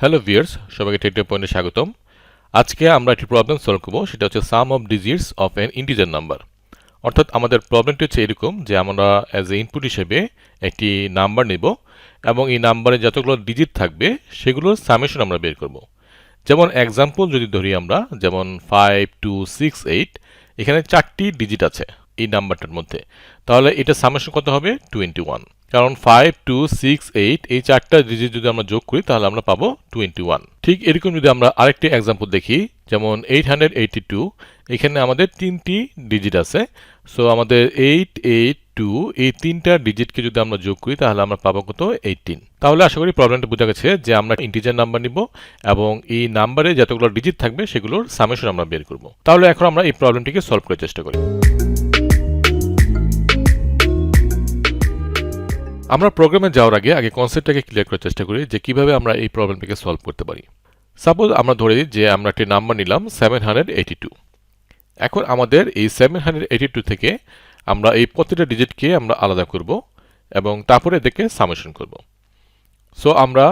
Hello viewers, সবাইকে take পয়েন্টে স্বাগতম। আজকে আমরা একটি প্রবলেম সলভ করব, সেটা হচ্ছে sum of digits of an integer number. অর্থাৎ আমাদের প্রবলেমটি হচ্ছে এরকম যে আমরা অ্যাজ এ ইনপুট হিসেবে একটি নাম্বার নেব এবং এই নাম্বারে যতগুলো ডিজিট থাকবে সেগুলোর সামেশন আমরা বের করব। যেমন এক্সাম্পল যদি ধরি আমরা, যেমন 5268, এখানে 4টি ডিজিট আছে এই নাম্বারটার মধ্যে, তাহলে এটা সামেশন কত হবে? 21। কারণ 5268 এই 4টা ডিজিট যদি আমরা যোগ করি তাহলে আমরা পাবো 21। ঠিক এরকম যদি আমরা আরেকটি এক্সাম্পল দেখি, যেমন 882, এখানে আমাদের 3টি ডিজিট আছে। সো আমাদের 882 এই 3টা ডিজিটকে যদি আমরা যোগ করি তাহলে আমরা পাবো কত? 18। তাহলে আশা করি প্রবলেমটা বোঝা গেছে যে আমরা ইন্টিজার নাম্বার নিব এবং এই নাম্বারে যতগুলো ডিজিট থাকবে সেগুলোর সামেশন আমরা বের করব। তাহলে এখন আমরা এই প্রবলেমটিকে সলভ করার চেষ্টা করি। আমরা প্রোগ্রামে যাওয়ার আগে কনসেপ্টটাকে ক্লিয়ার করার চেষ্টা করি যে কিভাবে আমরা এই প্রবলেমটিকে সলভ করতে পারি। সাপোজ আমরা ধরে নিই যে আমরা একটি নাম্বার নিলাম 782। এখন আমাদের এই 782 থেকে আমরা এই প্রতিটা ডিজিটকে আমরা আলাদা করব এবং তারপরে এদেরকে সামেশন করব। সো আমরা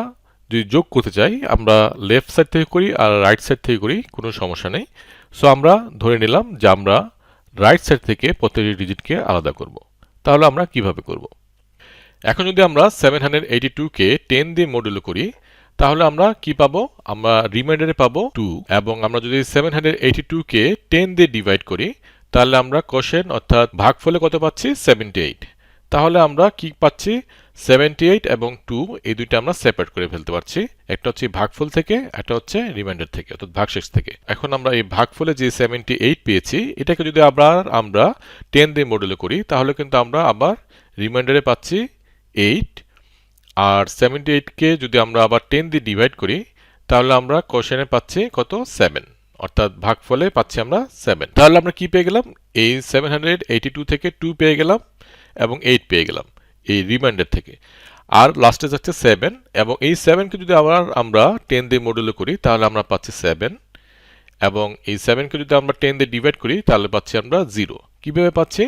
যদি যোগ করতে চাই আমরা লেফট সাইড থেকে করি আর রাইট সাইড থেকে করি, কোনো সমস্যা নেই। সো আমরা ধরে নিলাম যে আমরা রাইট সাইড থেকে প্রতিটি ডিজিটকে আলাদা করব। তাহলে আমরা কিভাবে করব? এখন যদি আমরা 782কে 10 দিয়ে মডুলো করি তাহলে আমরা কি পাবো? আমরা রিমাইন্ডারে পাবো 2, এবং আমরা যদি 782কে 10 দিয়ে ডিভাইড করি তাহলে আমরা কোশেন্ট অর্থাৎ ভাগফলে কত পাচ্ছি? 78। তাহলে আমরা কি পাচ্ছি? 78 এবং 2 এই দুইটা আমরা সেপারেট করে ফেলতে পারছি। একটা হচ্ছে ভাগফল থেকে, একটা হচ্ছে রিমাইন্ডার থেকে অর্থাৎ ভাগশেষ থেকে। এখন আমরা এই ভাগফলে যে 78 পেয়েছি এটাকে যদি আবার আমরা 10 দিয়ে মডুলো করি তাহলে কিন্তু আমরা আবার রিমাইন্ডারে পাচ্ছি 8, আর 78কে যদি আমরা আবার 10 দিয়ে ডিভাইড করি তাহলে আমরা কোশ্চেনে পাচ্ছি কত? 7, অর্থাৎ ভাগফলে পাচ্ছি আমরা 7। তাহলে আমরা কি পেয়ে গেলাম? এই 782 থেকে 2 পেয়ে গেলাম এবং 8 পেয়ে গেলাম এই রিমাইন্ডার থেকে, আর লাস্টে যাচ্ছে 7, এবং এই 7কে যদি আবার আমরা 10 দিয়ে মডুলো করি তাহলে আমরা পাচ্ছি 7, এবং এই 7কে যদি আমরা 10 দিয়ে ডিভাইড করি তাহলে পাচ্ছি আমরা 0। কিভাবে পাচ্ছি?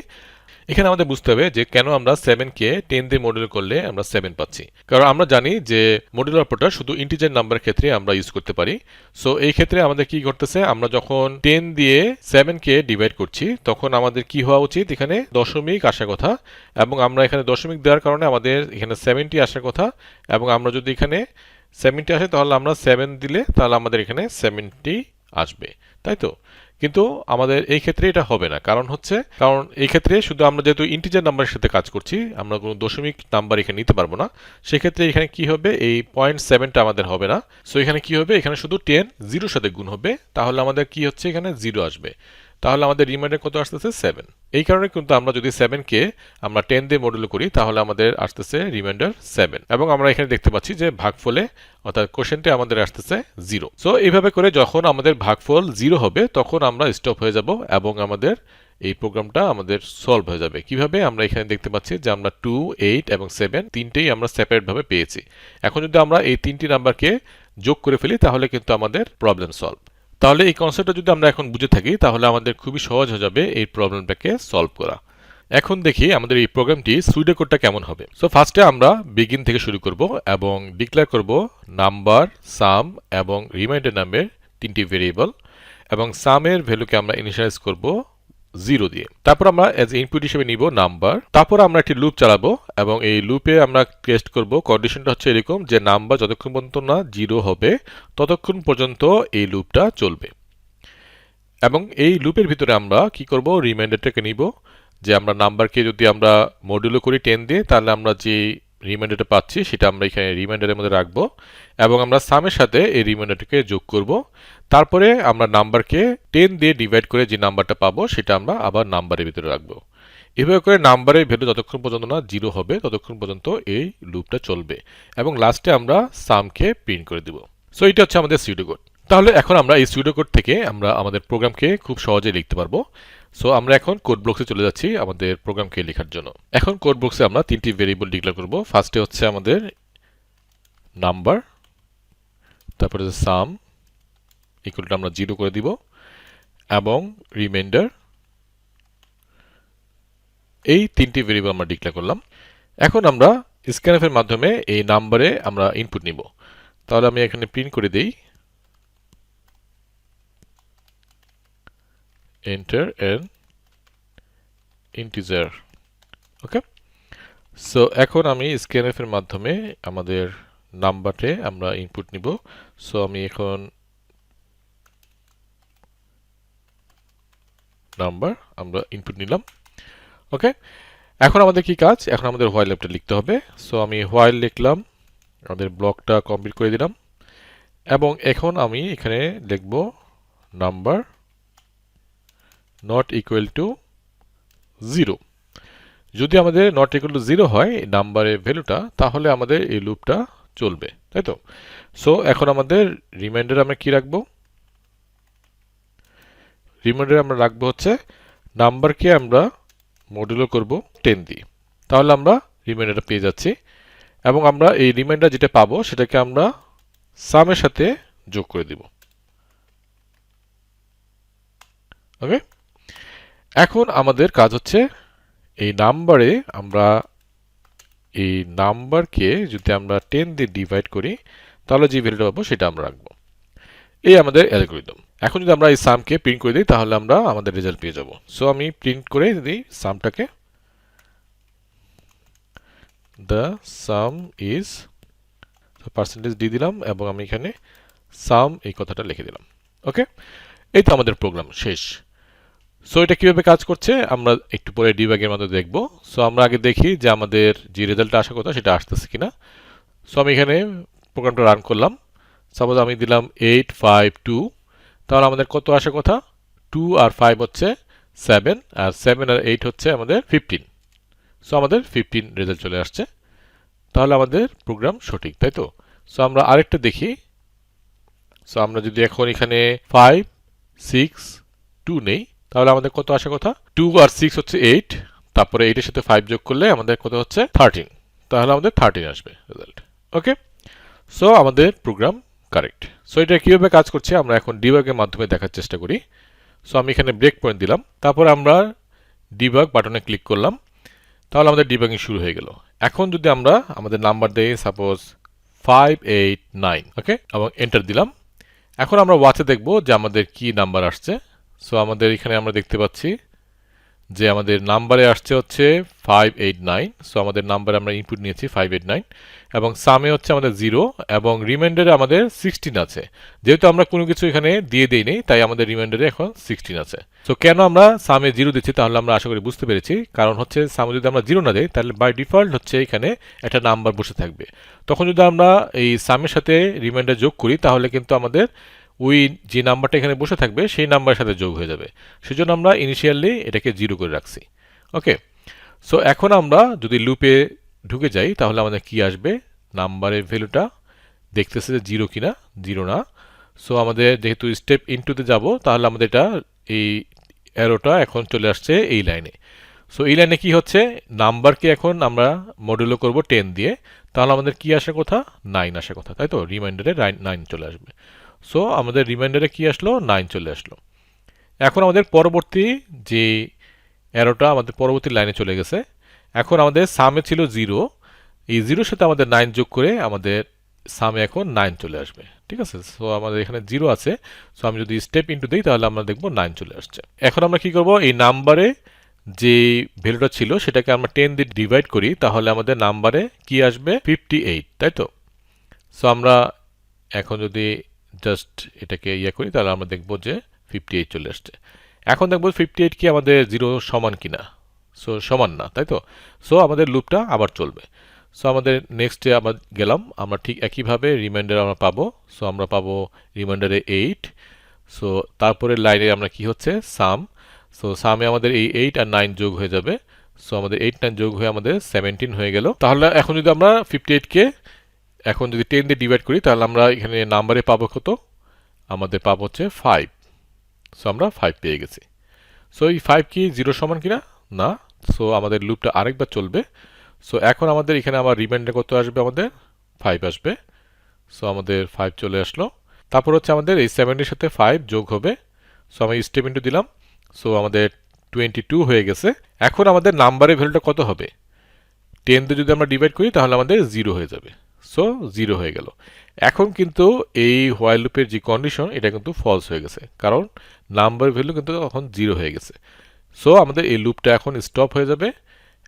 এখানে আমাদের বুঝতে হবে যে কেন আমরা 7কে 10 দিয়ে মডুলো করলে আমরা 7 পাচ্ছি। কারণ আমরা জানি যে মডুলার অপারেটর শুধু ইন্টিজার নাম্বারের ক্ষেত্রে আমরা ইউজ করতে পারি। সো এই ক্ষেত্রে আমাদের কি করতেছে, আমরা যখন 10 দিয়ে 7কে ডিভাইড করছি তখন আমাদের কি হওয়া উচিত? এখানে দশমিক আসার কথা, এবং আমরা এখানে দশমিক দেওয়ার কারণে আমাদের এখানে 70 আসার কথা, এবং আমরা যদি এখানে 70 আসে তাহলে আমরা 7 দিলে তাহলে আমাদের এখানে 70 আসবে, তাই তো? কিন্তু আমাদের এই ক্ষেত্রে এটা হবে না। কারণ এই ক্ষেত্রে শুধু আমরা যেহেতু ইন্টিজার নাম্বারের সাথে কাজ করছি, আমরা কোনো দশমিক নাম্বার এখানে নিতে পারবো না। সেক্ষেত্রে এখানে কি হবে? এই 0.7টা আমাদের হবে না। সো এখানে কি হবে? এখানে শুধু 10 জিরোর সাথে গুণ হবে, তাহলে আমাদের কি হচ্ছে? এখানে 0 আসবে। তাহলে আমাদের রিমাইন্ডার কত আসতেছে? 7। এই কারণে কিন্তু আমরা যদি 7কে আমরা 10 দিয়ে মডুলো করি তাহলে আমাদের আসতেছে রিমাইন্ডার 7, এবং আমরা এখানে দেখতে পাচ্ছি যে ভাগফলে অর্থাৎ কোশ্চেন্টে আমাদের আসতেছে 0। সো এইভাবে করে যখন আমাদের ভাগফল 0 হবে তখন আমরা স্টপ হয়ে যাব এবং আমাদের এই প্রোগ্রামটা আমাদের সলভ হয়ে যাবে। কিভাবে? আমরা এখানে দেখতে পাচ্ছি যে আমরা 2, 8 এবং 7 তিনটেই আমরা সেপারেট ভাবে পেয়েছি। এখন যদি আমরা এই তিনটি নাম্বারকে যোগ করে ফেলি তাহলে কিন্তু আমাদের প্রবলেম সলভ। তাহলে এই কনসেপ্টটা যদি আমরা এখন বুঝে থাকি তাহলে আমাদের খুবই সহজ হয়ে যাবে এই প্রবলেমটাকে সলভ করা। এখন দেখি আমাদের এই প্রোগ্রামটি সুইডোকোডটা কেমন হবে। সো ফার্স্টে আমরা বিগিন থেকে শুরু করব এবং ডিক্লেয়ার করব নাম্বার, সাম এবং রিমাইন্ডার নামের তিনটি ভেরিয়েবল, এবং সামের ভ্যালুকে আমরা ইনিশিয়ালাইজ করব 0 দিয়ে। তারপর আমরা এজ ইনপুট হিসেবে নিব নাম্বার। তারপর আমরা একটি লুপ চালাবো এবং এই লুপে আমরা টেস্ট করব। কন্ডিশনটা হচ্ছে এরকম যে নাম্বার যতক্ষণ পর্যন্ত না 0 হবে ততক্ষণ পর্যন্ত এই লুপটা চলবে, এবং এই লুপের ভিতরে আমরা কি করব? রিমাইন্ডারটাকে নিব, যে আমরা নাম্বারকে যদি আমরা মডুলো করি 10 দিয়ে তাহলে আমরা যে রিমাইন্ডারটা পাচ্ছি সেটা আমরা এখানে রিমাইন্ডারের মধ্যে রাখবো, এবং আমরা সামের সাথে এই রিমাইন্ডারটাকে যোগ করব। তারপরে আমরা নাম্বারকে 10 দিয়ে ডিভাইড করে যে নাম্বারটা পাবো সেটা আমরা আবার নাম্বারের ভিতরে রাখবো। এভাবে করে নাম্বারের ভ্যালু যতক্ষণ পর্যন্ত না 0 হবে ততক্ষণ পর্যন্ত এই লুপটা চলবে, এবং লাস্টে আমরা সামকে প্রিন্ট করে দিব। সো এটা হচ্ছে আমাদের সিউডোকোড। তাহলে এখন আমরা এই সিউডোকোড থেকে আমরা আমাদের প্রোগ্রামকে খুব সহজে লিখতে পারবো। সো আমরা এখন কোড ব্লকসে চলে যাচ্ছি আমাদের প্রোগ্রামকে লেখার জন্য। এখন কোড ব্লকসে আমরা তিনটি ভেরিয়েবল ডিক্লেয়ার করব। ফার্স্টে হচ্ছে আমাদের নাম্বার, তারপরে সাম ইকুয়ালটা আমরা 0 করে দিব, এবং রিমাইন্ডার। এই তিনটি ভেরিয়েবল আমরা ডিক্লেয়ার করলাম। এখন আমরা স্ক্যানএফ এর মাধ্যমে এই নাম্বারে আমরা ইনপুট নিব। তাহলে আমি এখানে প্রিন্ট করে দেই enter an integer। Okay, so এখন আমি scanf এর মাধ্যমে আমাদের নাম্বারে আমরা ইনপুট নিব। সো আমি এখন নাম্বার আমরা ইনপুট নিলাম। ওকে, এখন আমাদের কি কাজ, এখন আমাদের হোয়াইল লুপটা লিখতে হবে। সো আমি হোয়াইল লিখলাম, আমাদের ব্লকটা কমপ্লিট করে দিলাম, এবং এখন আমি এখানে লিখব নাম্বার নট ইকুয়াল টু 0। যদি আমাদের নট ইকুয়াল টু 0 হয় নাম্বারের ভ্যালুটা, তাহলে আমাদের এই লুপটা চলবে, তাই তো। সো এখন আমাদের রিমাইন্ডার আমরা কি রাখবো, রিমাইন্ডার আমরা রাখবো হচ্ছে নাম্বারকে আমরা মডুলো করব 10 দিয়ে, তাহলে আমরা রিমাইন্ডারটা পেয়ে যাচ্ছি। এবং আমরা এই রিমাইন্ডার যেটা পাবো সেটাকে আমরা সামের সাথে যোগ করে দিব। ওকে, এখন আমাদের কাজ হচ্ছে এই নাম্বারে আমরা এই নাম্বারকে যদি আমরা 10 দিয়ে ডিভাইড করি তাহলে যে ভ্যালুটা পাবো সেটা আমরা রাখবো। এই আমাদের অ্যালগরিদম। এখন যদি আমরা এই সামকে প্রিন্ট করে দিই তাহলে আমরা আমাদের রেজাল্ট পেয়ে যাব। সো আমি প্রিন্ট করে দিই সামটাকে, দ্য সাম ইজ পার্সেন্টেজ দিয়ে দিলাম এবং আমি এখানে সাম এই কথাটা লিখে দিলাম। ওকে, এই তো আমাদের প্রোগ্রাম শেষ। সো এটা কিভাবে কাজ করছে আমরা একটু পরে ডিবাগের মাধ্যমে দেখব। সো আমরা আগে দেখি যে আমাদের যে রেজাল্টটা আসার কথা সেটা আসতেছে কিনা। সো আমি এখানে প্রোগ্রামটা রান করলাম। সাপোজ আমি দিলাম 8 5 2, তাহলে আমাদের কত আসার কথা, 2 আর 5 হচ্ছে 7, আর 7 আর 8 হচ্ছে আমাদের 15। সো আমাদের 15 রেজাল্ট চলে আসছে, তাহলে আমাদের প্রোগ্রাম সঠিক, তাই তো। সো আমরা আরেকটা দেখি। সো আমরা যদি এখন এখানে 5 6 2 নেই তাহলে আমাদের কত আসার কথা, 2 আর 6 হচ্ছে 8, তারপরে 8 এর সাথে 5 যোগ করলে আমাদের কত হচ্ছে 13, তাহলে আমাদের 13 আসবে রেজাল্ট। ওকে, সো আমাদের প্রোগ্রাম কারেক্ট। সো এটা কিভাবে কাজ করছে আমরা এখন ডিবাগের মাধ্যমে দেখার চেষ্টা করি। সো আমি এখানে ব্রেক পয়েন্ট দিলাম, তারপর আমরা ডিবাগ বাটনে ক্লিক করলাম, তাহলে আমাদের ডিবাগিং শুরু হয়ে গেল। এখন যদি আমরা আমাদের নাম্বার দেই সাপোজ 5 8 9, ওকে, এবং এন্টার দিলাম। এখন আমরা ওয়াচে দেখব যে আমাদের কি নাম্বার আসছে। সো আমাদের এখানে আমরা দেখতে পাচ্ছি যে আমাদের নাম্বারে আসছে হচ্ছে 589। সো আমাদের নাম্বারে আমরা ইনপুট নিয়েছি 589, এবং সামে হচ্ছে আমাদের 0, এবং রিমাইন্ডারে আমাদের 16 আছে। যেহেতু আমরা কোনো কিছু এখানে দিয়ে দেই নেই তাই আমাদের রিমাইন্ডারে এখন 16 আছে। সো কেন আমরা সামে 0 দিচ্ছি তাহলে আমরা আশা করি বুঝতে পেরেছি। কারণ হচ্ছে সামে যদি আমরা 0 না দিই তাহলে বাই ডিফল্ট হচ্ছে এখানে একটা নাম্বার বসে থাকবে। তখন যদি আমরা এই সামের সাথে রিমাইন্ডার যোগ করি তাহলে কিন্তু আমাদের ওই যে নাম্বারটা এখানে বসে থাকবে সেই নাম্বারের সাথে যোগ হয়ে যাবে। সেজন্য আমরা ইনিশিয়ালি এটাকে 0 করে রাখছি। ওকে, সো এখন আমরা যদি লুপে ঢুকে যাই তাহলে আমাদের কি আসবে, নাম্বারের ভ্যালুটা দেখতেছে যে 0 কিনা, 0 না। সো আমাদের যেহেতু স্টেপ ইনটুতে যাব তাহলে আমাদের এটা এই অ্যারোটা এখন চলে আসছে এই লাইনে। সো এই লাইনে কি হচ্ছে, নাম্বারকে এখন আমরা মডুলো করব 10 দিয়ে, তাহলে আমাদের কি আসার কথা, 9 আসার কথা, তাই তো। রিমাইন্ডারে 9 চলে আসবে। সো আমাদের রিমাইন্ডারে কি আসলো, 9 চলে আসলো। এখন আমাদের পরবর্তী যে অ্যারোটা আমাদের পরবর্তী লাইনে চলে গেছে। এখন আমাদের সামে ছিল 0, এই 0 সাথে আমাদের 9 যোগ করে আমাদের সামে এখন 9 চলে আসবে, ঠিক আছে। সো আমাদের এখানে 0 আছে। সো আমি যদি স্টেপ ইনটু দিই তাহলে আমরা দেখব 9 চলে আসছে। এখন আমরা কি করব, এই নাম্বারে যে ভ্যালুটা ছিল সেটাকে আমরা 10 দিয়ে ডিভাইড করি, তাহলে আমাদের নাম্বারে কি আসবে, 58, তাই তো। সো আমরা এখন যদি জাস্ট এটাকে করি তাহলে আমরা দেখব যে 58 চলে আসছে। এখন দেখব 58 কি আমাদের 0 সমান কিনা। সো সমান না, তাই তো। সো আমাদের লুপটা আবার চলবে। সো আমাদের নেক্সটে আবার গেলাম, আমরা ঠিক একইভাবে রিমাইন্ডার আমরা পাবো। সো আমরা পাবো রিমাইন্ডারে 8। সো তারপরে লাইনে আমরা কি হচ্ছে সাম। সো সামে আমাদের এই 8 আর 9 যোগ হয়ে যাবে। সো আমাদের 8 9 যোগ হয়ে আমাদের 17 হয়ে গেল। তাহলে এখন যদি আমরা 58কে এখন যদি 10 দিয়ে ডিভাইড করি তাহলে আমরা এখানে নাম্বারে পাবো কত, আমাদের পাবো হচ্ছে 5। সো আমরা 5 পেয়ে গেছি। সো এই 5 কি 0 সমান কিনা, না। সো আমাদের লুপটা আরেকবার চলবে। সো এখন আমাদের এখানে আবার রিমাইন্ডার কত আসবে, আমাদের 5 আসবে। সো আমাদের 5 চলে আসলো। তারপর হচ্ছে আমাদের এই 7 এর সাথে 5 যোগ হবে। সো আমি স্টেপ ইনটু দিলাম। সো আমাদের 22 হয়ে গেছে। এখন আমাদের নাম্বারের ভ্যালুটা কত হবে, 10 দিয়ে যদি আমরা ডিভাইড করি তাহলে আমাদের 0 হয়ে যাবে। সো 0 হয়ে গেল। এখন কিন্তু এই হোয়াইল লুপের যে কন্ডিশন এটা কিন্তু ফলস হয়ে গেছে, কারণ নাম্বার ভ্যালু কিন্তু এখন 0 হয়ে গেছে। সো আমাদের এই লুপটা এখন স্টপ হয়ে যাবে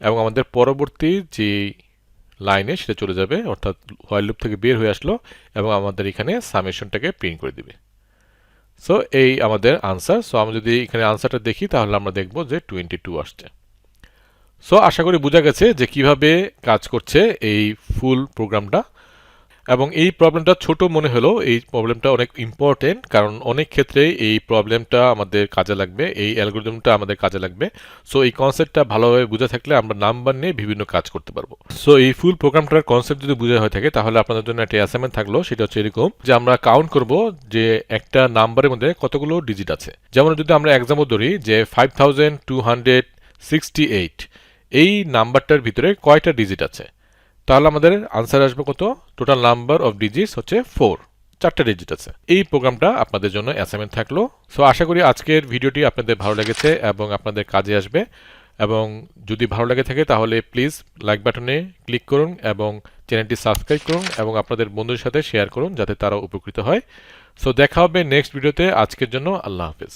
এবং আমাদের পরবর্তী যে লাইনে সেটা চলে যাবে, অর্থাৎ হোয়াইল লুপ থেকে বের হয়ে আসলো এবং আমাদের এখানে সামেশনটাকে প্রিন্ট করে দিবে। সো এই আমাদের আনসার। সো আমরা যদি এখানে আনসারটা দেখি তাহলে আমরা দেখব যে 22 আসছে। সো আশা করি বোঝা গেছে যে কিভাবে কাজ করছে এই ফুল প্রোগ্রামটা। এবং এই প্রবলেমটা ছোট মনে হলেও এই প্রবলেমটা অনেক ইম্পর্টেন্ট, কারণ অনেক ক্ষেত্রে এই প্রবলেমটা আমাদের কাজে লাগবে, এই অ্যালগোরিদমটা আমাদের কাজে লাগবে। সো এই কনসেপ্টটা ভালোভাবে বুঝে থাকলে আমরা নাম্বার নিয়ে বিভিন্ন কাজ করতে পারবো। সো এই ফুল প্রোগ্রামটার কনসেপ্ট যদি বুঝা হয়ে থাকে তাহলে আপনাদের জন্য একটা অ্যাসাইনমেন্ট থাকলো, সেটা হচ্ছে এরকম যে আমরা কাউন্ট করব যে একটা নাম্বারের মধ্যে কতগুলো ডিজিট আছে। যেমন যদি আমরা এক্সাম্পল ধরি যে 5268 এই নাম্বারটার ভিতরে কয়টা ডিজিট আছে, তাহলে আমাদের আনসার আসবে কত? টোটাল নাম্বার অফ ডিজিটস হচ্ছে 4, 4টা ডিজিট আছে। এই প্রোগ্রামটা আপনাদের জন্য অ্যাসাইনমেন্ট থাকলো। সো আশা করি আজকের ভিডিওটি আপনাদের ভালো লেগেছে এবং আপনাদের কাজে আসবে। এবং যদি ভালো লেগে থাকে তাহলে প্লিজ লাইক বাটনে ক্লিক করুন এবং চ্যানেলটি সাবস্ক্রাইব করুন এবং আপনাদের বন্ধুদের সাথে শেয়ার করুন যাতে তারা উপকৃত হয়। সো দেখা হবে নেক্সট ভিডিওতে। আজকের জন্য আল্লাহ হাফেজ।